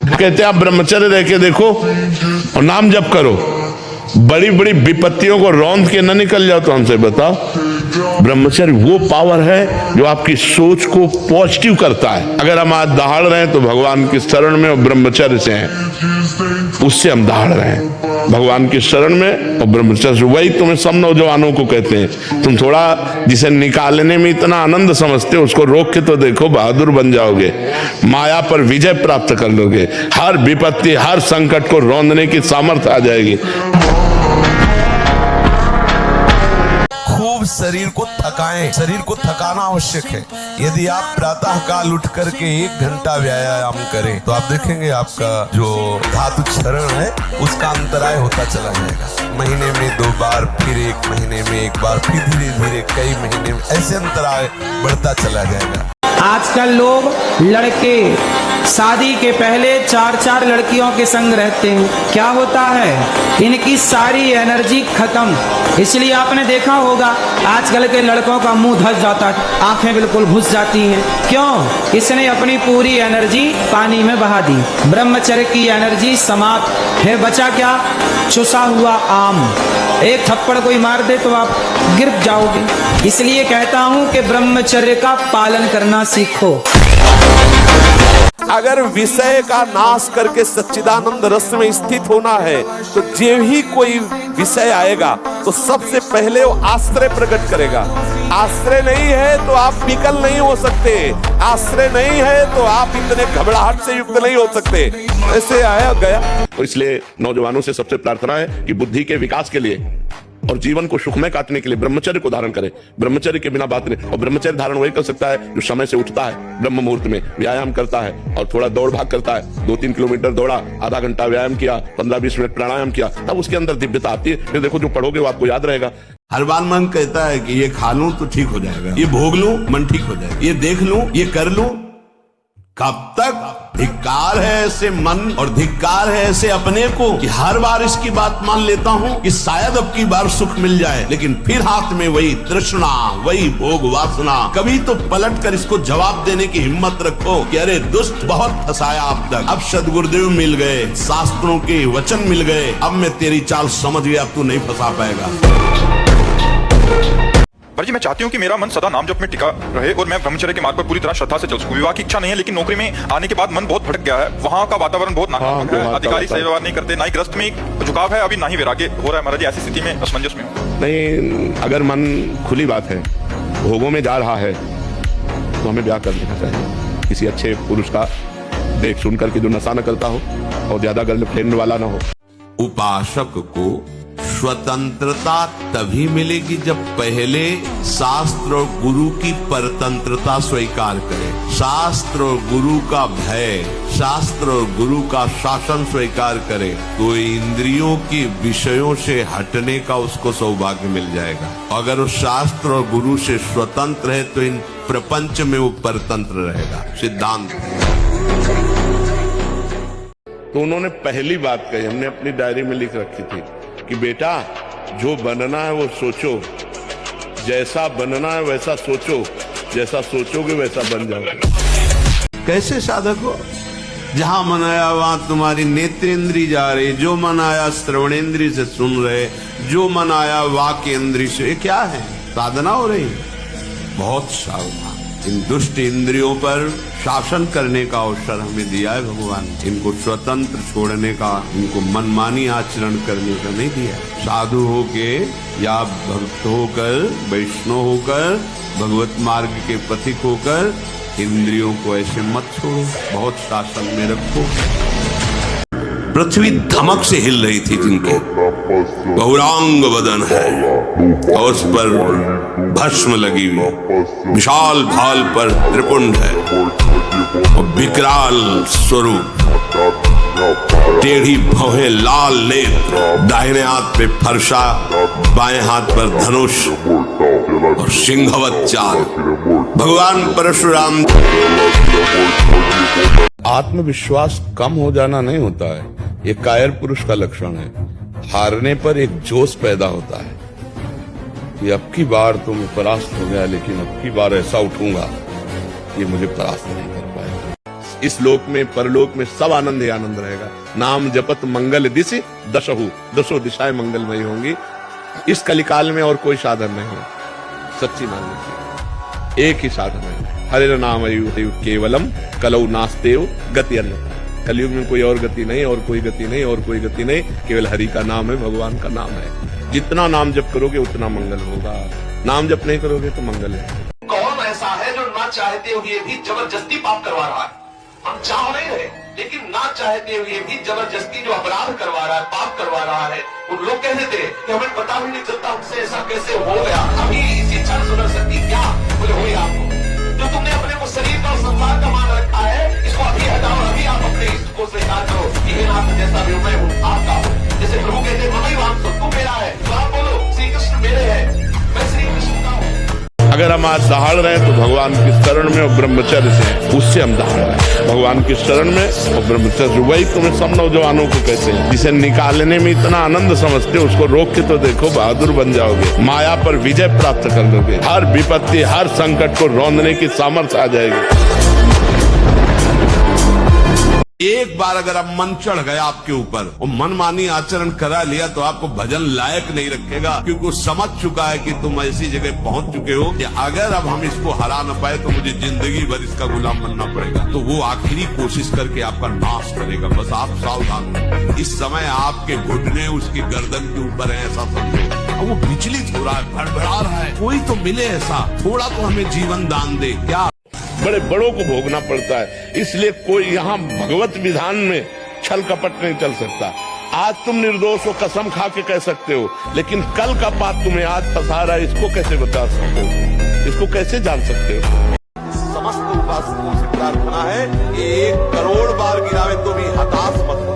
कहते हैं आप ब्रह्मचर्य रह के देखो और नाम जप करो, बड़ी बड़ी विपत्तियों को रौंद के न निकल जाओ। तो हमसे बताओ, ब्रह्मचर्य वो पावर है जो आपकी सोच को पॉजिटिव करता है। अगर हम आज दहाड़ रहे हैं तो भगवान की शरण में और ब्रह्मचर्य से हैं, उससे हम दहाड़ रहे हैं, भगवान की शरण में और ब्रह्मचर्य। वही तुम्हें सब नौजवानों को कहते हैं, तुम थोड़ा जिसे निकालने में इतना आनंद समझते हो उसको रोक के तो देखो, बहादुर बन जाओगे, माया पर विजय प्राप्त कर लोगे, हर विपत्ति हर संकट को रौंदने की सामर्थ्य आ जाएगी। खूब शरीर को थकाएं, शरीर को थकाना आवश्यक है। यदि आप प्रातः काल उठ करके 1 घंटा व्यायाम करें तो आप देखेंगे आपका जो धातु क्षरण है उसका अंतराय होता चला जाएगा। महीने में 2 बार, फिर 1 महीने में 1 बार, फिर धीरे धीरे कई महीने में ऐसे अंतराय बढ़ता चला जाएगा। आजकल लोग लड़के शादी के पहले 4-4 लड़कियों के संग रहते हैं। क्या होता है, इनकी सारी एनर्जी खत्म। इसलिए आपने देखा होगा आजकल के लड़कों का मुंह धस जाता है, आंखें बिल्कुल घुस जाती हैं। क्यों? इसने अपनी पूरी एनर्जी पानी में बहा दी। ब्रह्मचर्य की एनर्जी समाप्त है। बचा क्या? चुसा हुआ आम। एक थप्पड़ कोई मार दे तो आप गिर जाओगे। इसलिए कहता हूं कि ब्रह्मचर्य का पालन करना सीखो। अगर विषय का नाश करके सच्चिदानंद रस में स्थित होना है तो जो ही कोई विषय आएगा तो सबसे पहले वो आश्रय प्रकट करेगा। आश्रय नहीं है तो आप विकल नहीं हो सकते, आश्रय नहीं है तो आप इतने घबराहट से युक्त नहीं हो सकते। ऐसे आया गया। तो इसलिए नौजवानों से सबसे प्रार्थना है कि बुद्धि के विकास के लिए और जीवन को सुखमय काटने के लिए ब्रह्मचर्य को धारण करें। ब्रह्मचर्य के बिना बात नहीं। और ब्रह्मचर्य धारण वही कर सकता है जो समय से उठता है, ब्रह्म मुहूर्त में व्यायाम करता है और थोड़ा दौड़ भाग करता है। 2-3 किलोमीटर दौड़ा, आधा घंटा व्यायाम किया, 15-20 मिनट प्राणायाम किया, तब उसके अंदर दिव्यता आती है। फिर देखो जो पढ़ोगे वो आपको याद रहेगा। हर बार मन कहता है कि ये खा लूं तो ठीक हो जाएगा, ये भोग लूं मन ठीक हो जाएगा, ये देख लूं, ये कर लूं। कब तक? धिक्कार है ऐसे मन और धिक्कार है ऐसे अपने को कि हर बार इसकी बात मान लेता हूं कि शायद अब की बार सुख मिल जाए, लेकिन फिर हाथ में वही तृष्णा, वही भोग वासना। कभी तो पलट कर इसको जवाब देने की हिम्मत रखो कि अरे दुष्ट, बहुत फंसाया अब तक, अब सदगुरुदेव मिल गए, शास्त्रों के वचन मिल गए, अब मैं तेरी चाल समझ गया, तू नहीं फंसा पाएगा। पर जी मैं चाहती हूँ कि मेरा मन सदा नाम जप में टिका रहे और मैं ब्रह्मचर्य के मार्ग पर पूरी तरह श्रद्धा से चल सकूं। विवाह की इच्छा नहीं है, लेकिन नौकरी में आने के बाद मन बहुत भटक गया है। वहाँ का वातावरण बहुत नकारात्मक है, अधिकारी सही व्यवहार नहीं करते, ना ही ग्रस्त में एक झुकाव है, अभी ना ही वैराग्य हो रहा है। महाराज जी ऐसी स्थिति में असमंजस में नहीं, अगर मन खुली बात है, भोगों में जा रहा है तो हमें ब्याह कर लेना चाहिए। किसी अच्छे पुरुष का देख सुन करके जो नशा न करता हो और ज्यादा गर्लफ्रेंड वाला ना हो। उपासक को स्वतंत्रता तभी मिलेगी जब पहले शास्त्र और गुरु की परतंत्रता स्वीकार करे, शास्त्र और गुरु का भय, शास्त्र और गुरु का शासन स्वीकार करे, तो इंद्रियों के विषयों से हटने का उसको सौभाग्य मिल जाएगा। अगर वो शास्त्र और गुरु से स्वतंत्र है तो इन प्रपंच में वो परतंत्र रहेगा। सिद्धांत। तो उन्होंने पहली बात कही, हमने अपनी डायरी में लिख रखी थी कि बेटा जो बनना है वो सोचो, जैसा बनना है वैसा सोचो, जैसा सोचोगे वैसा बन जाओगे। कैसे साधक हो? जहां मन आया वहां तुम्हारी नेत्रेंद्री जा रही, जो मन आया श्रवणेंद्री से सुन रहे, जो मन आया वाक्येंद्री से। ये क्या है? साधना हो रही। बहुत सावधान। इन दुष्ट इंद्रियों पर शासन करने का अवसर हमें दिया है भगवान। इनको स्वतंत्र छोड़ने का, इनको मनमानी आचरण करने का नहीं दिया। साधु होके या भक्त होकर, वैष्णव होकर, भगवत मार्ग के पथिक होकर इंद्रियों को ऐसे मत छोड़ो, बहुत शासन में रखो। पृथ्वी धमक से हिल रही थी जिनके, बहुरांग बदन है और उस पर भस्म लगी हुई, विशाल भाल पर त्रिपुंड है और विकराल स्वरूप, टेढ़ी भौहें, लाल नेत्र, दाहिने हाथ पे फरसा, बाएं हाथ पर धनुष और सिंहवत चाल, भगवान परशुराम। आत्मविश्वास कम हो जाना नहीं होता है, ये कायर पुरुष का लक्षण है। हारने पर एक जोश पैदा होता है कि अब की बार तो मैं परास्त हो गया, लेकिन अब की बार ऐसा उठूंगा ये मुझे परास्त नहीं कर पाएगा। इस लोक में परलोक में सब आनंद ही आनंद रहेगा। नाम जपत मंगल दिशि दशहु, दसों दिशाएं मंगलमयी होंगी। इस कलिकाल में और कोई साधन नहीं है, सच्ची मान लीजिए, एक ही साधन है, हरे नाम केवलम कलौ नास्तेव गति अन्यथा। कलयुग में कोई और गति नहीं, और कोई गति नहीं, और कोई गति नहीं, केवल हरि का नाम है, भगवान का नाम है। जितना नाम जप करोगे उतना मंगल होगा, नाम जप नहीं करोगे तो मंगल है। कौन ऐसा है जो ना चाहते हुए भी जबरदस्ती पाप करवा रहा है? हम चाह नहीं रहे, लेकिन ना चाहते हुए भी जबरदस्ती जो अपराध करवा रहा है, पाप करवा रहा है। उन लोग कहते थे कि हमें पता भी नहीं चलता हमसे ऐसा कैसे हो गया। अभी इसी क्षण सुधर सकती क्या बोले हुई आपको? जो तुमने अपने को शरीर का और संसार का मान रखा है, इसको अभी हटाओ, अभी आप अपने इसको स्वीकार करो कि हे नाथ जैसा भी मैं हूँ आपका। जैसे प्रभु कहते हैं ममई वाम तो तू मेरा है, तो आप बोलो श्री कृष्ण मेरे है, मैं श्री कृष्ण का हूँ। अगर हम आज दहाड़ रहे हैं तो भगवान की शरण में और ब्रह्मचर्य से, उससे हम दहाड़ रहे हैं भगवान की शरण में और ब्रह्मचर्य। वही तुम्हें सब नौजवानों को कहते हैं, जिसे निकालने में इतना आनंद समझते हो उसको रोक के तो देखो, बहादुर बन जाओगे, माया पर विजय प्राप्त कर लोगे, हर विपत्ति हर संकट को रौंदने की सामर्थ्य आ जाएगी। एक बार अगर अब मन चढ़ गया आपके ऊपर और मनमानी आचरण करा लिया तो आपको भजन लायक नहीं रखेगा, क्योंकि वो समझ चुका है कि तुम ऐसी जगह पहुंच चुके हो कि अगर अब हम इसको हरा न पाए तो मुझे जिंदगी भर इसका गुलाम बनना पड़ेगा। तो वो आखिरी कोशिश करके आपका नाश करेगा। बस आप सावधान हो, इस समय आपके घुटने उसकी गर्दन के ऊपर है, ऐसा समझो। वो विचलित हो रहा है, भड़बड़ा रहा है, कोई तो मिले ऐसा, थोड़ा तो हमें जीवन दान दे। क्या बड़े बड़ों को भोगना पड़ता है, इसलिए कोई यहाँ भगवत विधान में छल कपट नहीं चल सकता। आज तुम निर्दोष हो, कसम खा के कह सकते हो, लेकिन कल का पाप तुम्हें आज फंसा रहा है, इसको कैसे बता सकते हो, इसको कैसे जान सकते हो? समस्त उपासकों से प्रार्थना है कि 1 करोड़ बार गिरावे तो भी हताश मत हो।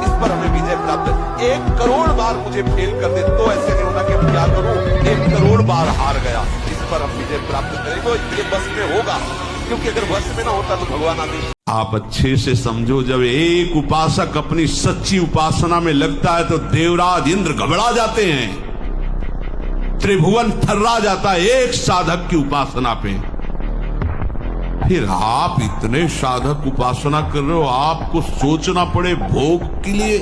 इस पर हमें विजय प्राप्त है। 1 करोड़ बार मुझे फेल कर दे तो ऐसे नहीं होना कि अब क्या करूं, 1 करोड़ बार हार गया, इस पर हम विजय प्राप्त करें तो ये बस में होगा, क्योंकि अगर बस में ना होता तो भगवान आदेश। आप अच्छे से समझो, जब एक उपासक अपनी सच्ची उपासना में लगता है तो देवराज इंद्र घबरा जाते हैं, त्रिभुवन थर्रा जाता है एक साधक की उपासना पे। फिर आप इतने साधक उपासना कर रहे हो, आपको सोचना पड़े भोग के लिए,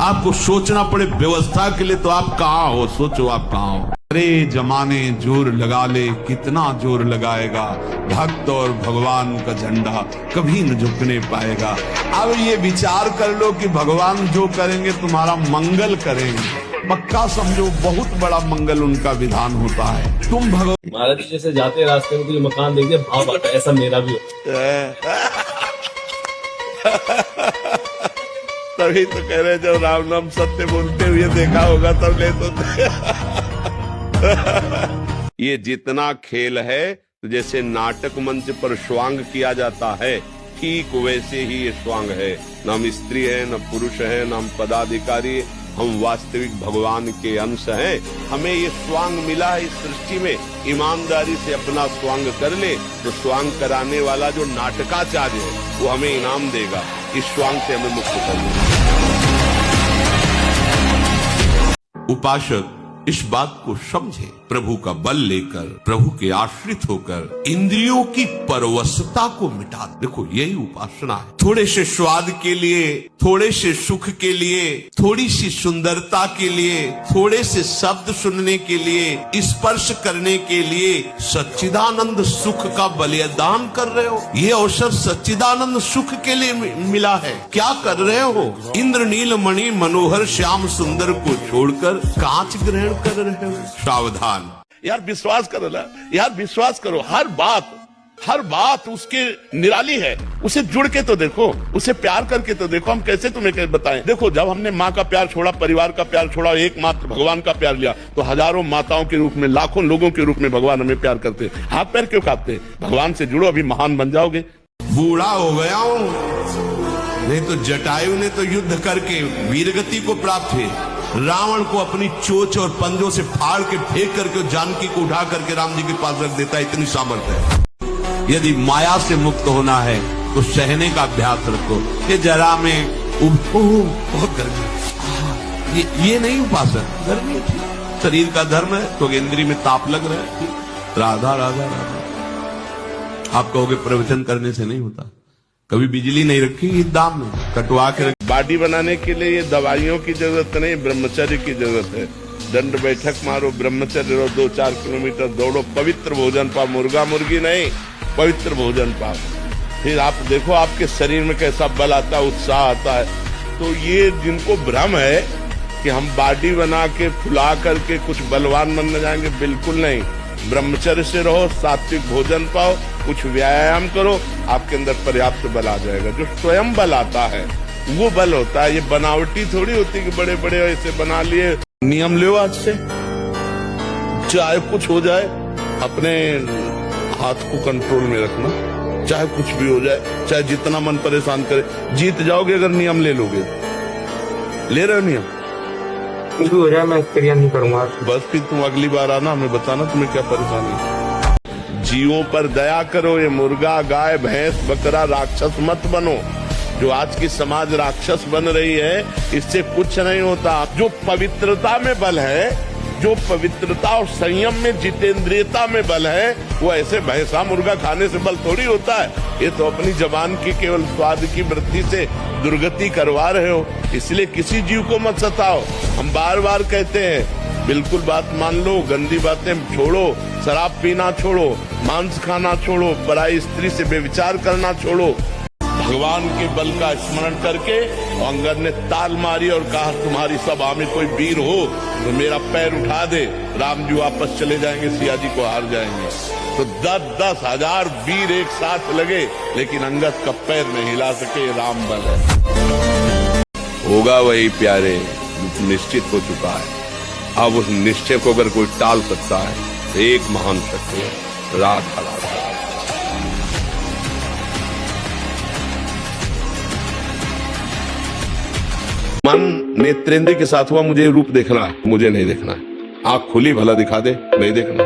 आपको सोचना पड़े व्यवस्था के लिए, तो आप कहाँ हो? सोचो आप कहाँ हो? अरे जमाने जोर लगा ले, कितना जोर लगाएगा, भक्त और भगवान का झंडा कभी न झुकने पाएगा। अब ये विचार कर लो कि भगवान जो करेंगे तुम्हारा मंगल करेंगे, पक्का समझो बहुत बड़ा मंगल उनका विधान होता है। तुम भगवान महाराज जी जैसे जाते रास्ते में तो ये मकान देख के भाव आता है, ऐसा मेरा भी तभी तो कह रहे, जब राम नाम सत्य बोलते हुए देखा होगा तब ले तो ये जितना खेल है, जैसे नाटक मंच पर स्वांग किया जाता है, ठीक वैसे ही ये स्वांग है। न हम स्त्री है, न पुरुष है, न हम पदाधिकारी, हम वास्तविक भगवान के अंश हैं। हमें ये स्वांग मिला है इस सृष्टि में, ईमानदारी से अपना स्वांग कर ले तो स्वांग कराने वाला जो नाटकाचार्य है वो हमें इनाम देगा। इस स्वांग से हमें मुक्त कर देगा। उपासक इस बात को समझे, प्रभु का बल लेकर, प्रभु के आश्रित होकर इंद्रियों की परवशता को मिटा। देखो यही उपासना है। थोड़े से स्वाद के लिए, थोड़े से सुख के लिए, थोड़ी सी सुंदरता के लिए, थोड़े से शब्द सुनने के लिए, स्पर्श करने के लिए सच्चिदानंद सुख का बलिदान कर रहे हो। ये अवसर सच्चिदानंद सुख के लिए मिला है। क्या कर रहे हो? इंद्र नील मणि मनोहर श्याम सुंदर को छोड़कर कांच ग्रहण कर रहे हो। सावधान यार, विश्वास करो ना यार, विश्वास करो। हर बात उसके निराली है। उसे जुड़ के तो देखो, उसे प्यार करके तो देखो। हम कैसे तुम्हें बताएं? देखो, जब हमने माँ का प्यार छोड़ा, परिवार का प्यार छोड़ा, एकमात्र भगवान का प्यार लिया, तो हजारों माताओं के रूप में, लाखों लोगों के रूप में भगवान हमें प्यार करते हैं। हाथ पैर क्यों काटते? भगवान से जुड़ो, अभी महान बन जाओगे। बूढ़ा हो गया हूं, नहीं तो जटायु ने तो युद्ध करके वीरगति को प्राप्त हुई। रावण को अपनी चोंच और पंजों से फाड़ के फेंक करके जानकी को उठा करके राम जी के पास रख देता है, इतनी सामर्थ्य है। यदि माया से मुक्त होना है तो सहने का अभ्यास रखो। कि जरा में बहुत गर्मी, ये नहीं उपासना, गर्मी शरीर का धर्म है तो इंद्री में ताप लग रहा है, राधा राधा राधा। आप कहोगे प्रवचन करने से नहीं होता, कभी बिजली नहीं रखी ईद दाम में कटवा के बॉडी बनाने के लिए ये दवाइयों की जरूरत नहीं, ब्रह्मचर्य की जरूरत है। दंड बैठक मारो, ब्रह्मचर्य रहो, 2-4 किलोमीटर दौड़ो, पवित्र भोजन पाओ, मुर्गा मुर्गी नहीं, पवित्र भोजन पाओ। फिर आप देखो आपके शरीर में कैसा बल आता है, उत्साह आता है। तो ये जिनको भ्रम है कि हम बॉडी बना के फुला करके कुछ बलवान बन जाएंगे, बिल्कुल नहीं। ब्रह्मचर्य से रहो, सात्विक भोजन पाओ, कुछ व्यायाम करो, आपके अंदर पर्याप्त बल आ जाएगा। जो स्वयं बल आता है वो बल होता है, ये बनावटी थोड़ी होती कि बड़े बड़े ऐसे बना लिए। नियम लो आज से, चाहे कुछ हो जाए अपने हाथ को कंट्रोल में रखना, चाहे कुछ भी हो जाए, चाहे जितना मन परेशान करे, जीत जाओगे अगर नियम ले लोगे। ले रहे हो नियम, कुछ भी हो जाए मैं क्रिया नहीं करूंगा। बस फिर तुम अगली बार आना, हमें बताना तुम्हें क्या परेशानी है। जीवों पर दया करो, ये मुर्गा गाय भैंस बकरा राक्षस मत बनो। जो आज की समाज राक्षस बन रही है, इससे कुछ नहीं होता। जो पवित्रता में बल है, जो पवित्रता और संयम में जितेंद्रियता में बल है, वो ऐसे भैंसा मुर्गा खाने से बल थोड़ी होता है। ये तो अपनी जबान की केवल स्वाद की वृत्ति से दुर्गति करवा रहे हो। इसलिए किसी जीव को मत सताओ। हम बार बार कहते हैं, बिल्कुल बात मान लो, गंदी बातें छोड़ो, शराब पीना छोड़ो, मांस खाना छोड़ो, पराई स्त्री से बेविचार करना छोड़ो। भगवान के बल का स्मरण करके अंगद ने ताल मारी और कहा, तुम्हारी सभा में कोई वीर हो तो मेरा पैर उठा दे। राम जी वापस चले जाएंगे, सिया जी को हार जाएंगे। तो 10-10 हजार वीर एक साथ लगे, लेकिन अंगद का पैर नहीं हिला सके। राम बल है, होगा वही प्यारे, निश्चित हो चुका है। अब उस निश्चय को अगर कोई टाल सकता है तो एक महान शक्ति है, राधा राधा। मन नेत्रेंद्र के साथ हुआ, मुझे रूप देखना है, मुझे नहीं देखना है। आंख खुली भला दिखा दे, नहीं देखना।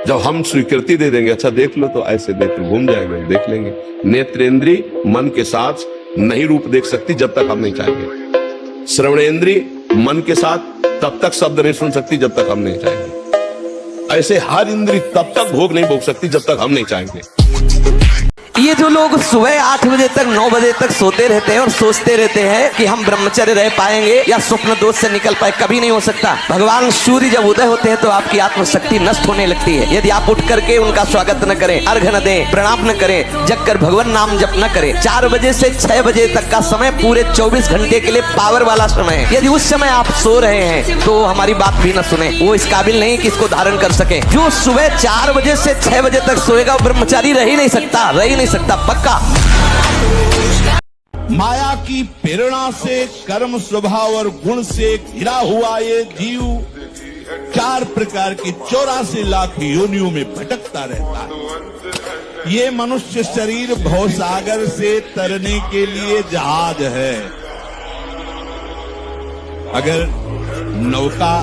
जब हम स्वीकृति दे देंगे, अच्छा देख लो, तो ऐसे नेत्र घूम जाएंगे, देख लेंगे। नेत्रेंद्री मन के साथ नहीं रूप देख सकती जब तक हम नहीं चाहेंगे। श्रवणेंद्री मन के साथ तब तक शब्द नहीं सुन सकती जब तक हम नहीं चाहेंगे। ऐसे हर इंद्री तब तक भोग नहीं भोग सकती जब तक हम नहीं चाहेंगे। ये जो लोग सुबह 8 बजे तक 9 बजे तक सोते रहते हैं और सोचते रहते हैं कि हम ब्रह्मचर्य रह पाएंगे या स्वप्न दोष से निकल पाए, कभी नहीं हो सकता। भगवान सूर्य जब उदय होते हैं तो आपकी आत्मशक्ति नष्ट होने लगती है। यदि आप उठ करके उनका स्वागत न करें, अर्घ न दें, प्रणाम न करें, जग कर भगवान नाम जप न करें। 4 बजे से 6 बजे तक का समय पूरे 24 घंटे के लिए पावर वाला समय है। यदि उस समय आप सो रहे हैं तो हमारी बात भी न सुने, वो इस काबिल नहीं कि इसको धारण कर सके। जो सुबह 4 बजे से 6 बजे तक सोएगा वो ब्रह्मचारी रह ही नहीं सकता, पक्का। माया की प्रेरणा से, कर्म स्वभाव और गुण से घिरा हुआ ये जीव 4 प्रकार की 84 लाख योनियों में भटकता रहता है। ये मनुष्य शरीर भवसागर से तरने के लिए जहाज है। अगर नौका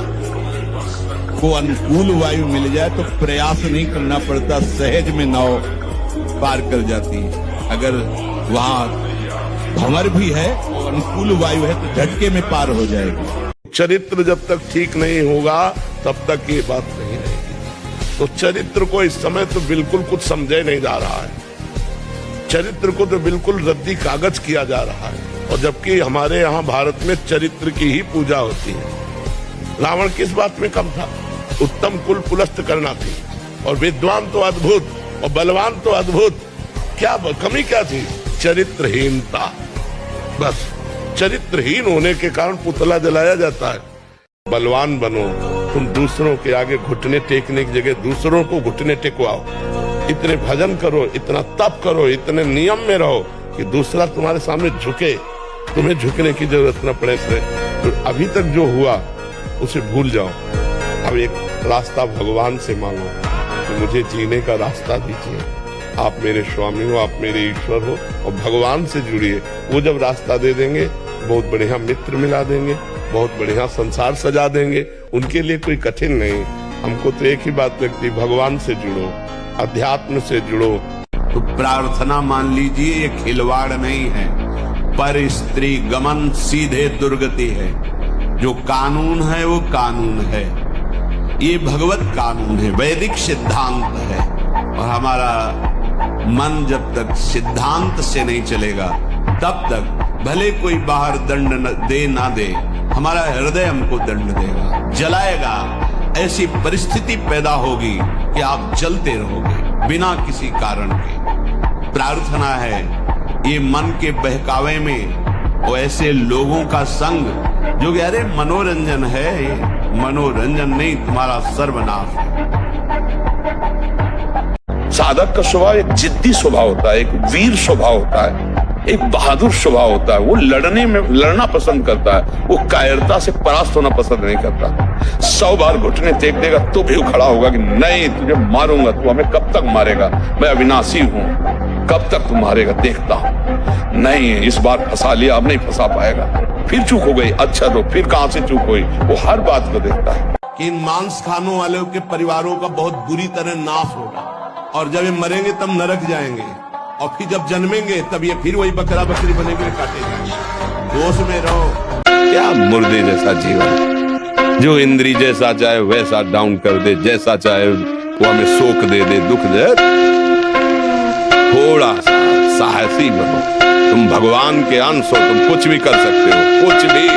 को अनुकूल वायु मिल जाए तो प्रयास नहीं करना पड़ता, सहज में नाव पार कर जाती है। अगर वहां भंवर भी है, अनुकूल वायु है, तो झटके में पार हो जाएगी। चरित्र जब तक ठीक नहीं होगा तब तक ये बात नहीं रहेगी। तो चरित्र को इस समय तो बिल्कुल कुछ समझे नहीं जा रहा है। चरित्र को तो बिल्कुल रद्दी कागज किया जा रहा है। और जबकि हमारे यहाँ भारत में चरित्र की ही पूजा होती है। रावण किस बात में कम था? उत्तम कुल पुलस्त करना थी, और विद्वान तो अद्भुत और बलवान तो अद्भुत। क्या कमी क्या थी? चरित्रहीनता। बस चरित्रहीन होने के कारण पुतला जलाया जाता है। बलवान बनो, तुम दूसरों के आगे घुटने टेकने की जगह दूसरों को घुटने टेकवाओ। इतने भजन करो, इतना तप करो, इतने नियम में रहो कि दूसरा तुम्हारे सामने झुके, तुम्हें झुकने की जरूरत न पड़े। तो अभी तक जो हुआ उसे भूल जाओ। अब एक रास्ता भगवान से मांगो कि मुझे जीने का रास्ता दीजिए। आप मेरे स्वामी हो, आप मेरे ईश्वर हो, और भगवान से जुड़िए। वो जब रास्ता दे देंगे, बहुत बढ़िया मित्र मिला देंगे, बहुत बढ़िया संसार सजा देंगे। उनके लिए कोई कठिन नहीं। हमको तो एक ही बात लगती, भगवान से जुड़ो, अध्यात्म से जुड़ो। तो प्रार्थना मान लीजिए ये खिलवाड़ नहीं है, पर स्त्री गमन सीधे दुर्गति है। जो कानून है वो कानून है, ये भगवत कानून है, वैदिक सिद्धांत है। और हमारा मन जब तक सिद्धांत से नहीं चलेगा तब तक भले कोई बाहर दंड दे ना दे, हमारा हृदय हमको दंड देगा, जलाएगा। ऐसी परिस्थिति पैदा होगी कि आप जलते रहोगे बिना किसी कारण के। प्रार्थना है ये मन के बहकावे में वो ऐसे लोगों का संग जो कि अरे मनोरंजन है, मनोरंजन नहीं, तुम्हारा सर्वनाश है। साधक का स्वभाव एक जिद्दी स्वभाव होता है, एक वीर स्वभाव होता है, एक बहादुर स्वभाव होता है। वो लड़ना पसंद करता है, वो कायरता से परास्त होना पसंद नहीं करता। 100 बार घुटने टेक देगा तो भी खड़ा होगा कि नहीं, तुझे मारूंगा, तू हमें कब तक मारेगा, मैं अविनाशी हूं, कब तक तू मारेगा देखता हूं। नहीं, इस बार फंसा लिया, अब नहीं फंसा पाएगा, फिर चूक हो गई, अच्छा तो फिर कहां से चूक हुई, वो हर बात को देखता है। कि इन मांस खानों वालों के परिवारों का बहुत बुरी तरह नाश होगा, और जब ये मरेंगे तब नरक जाएंगे, और फिर जब जन्मेंगे तब ये फिर वही बकरा बकरी बनेंगे, काटे जाएंगे। होश में रहो। क्या मुर्दे जैसा जीवन, जो इंद्री जैसा चाहे वैसा डाउन कर दे, जैसा चाहे वो हमें शोक दे दे, दुख दे। थोड़ा सा साहसी बनो, तुम भगवान के अंश हो, तुम कुछ भी कर सकते हो, कुछ भी।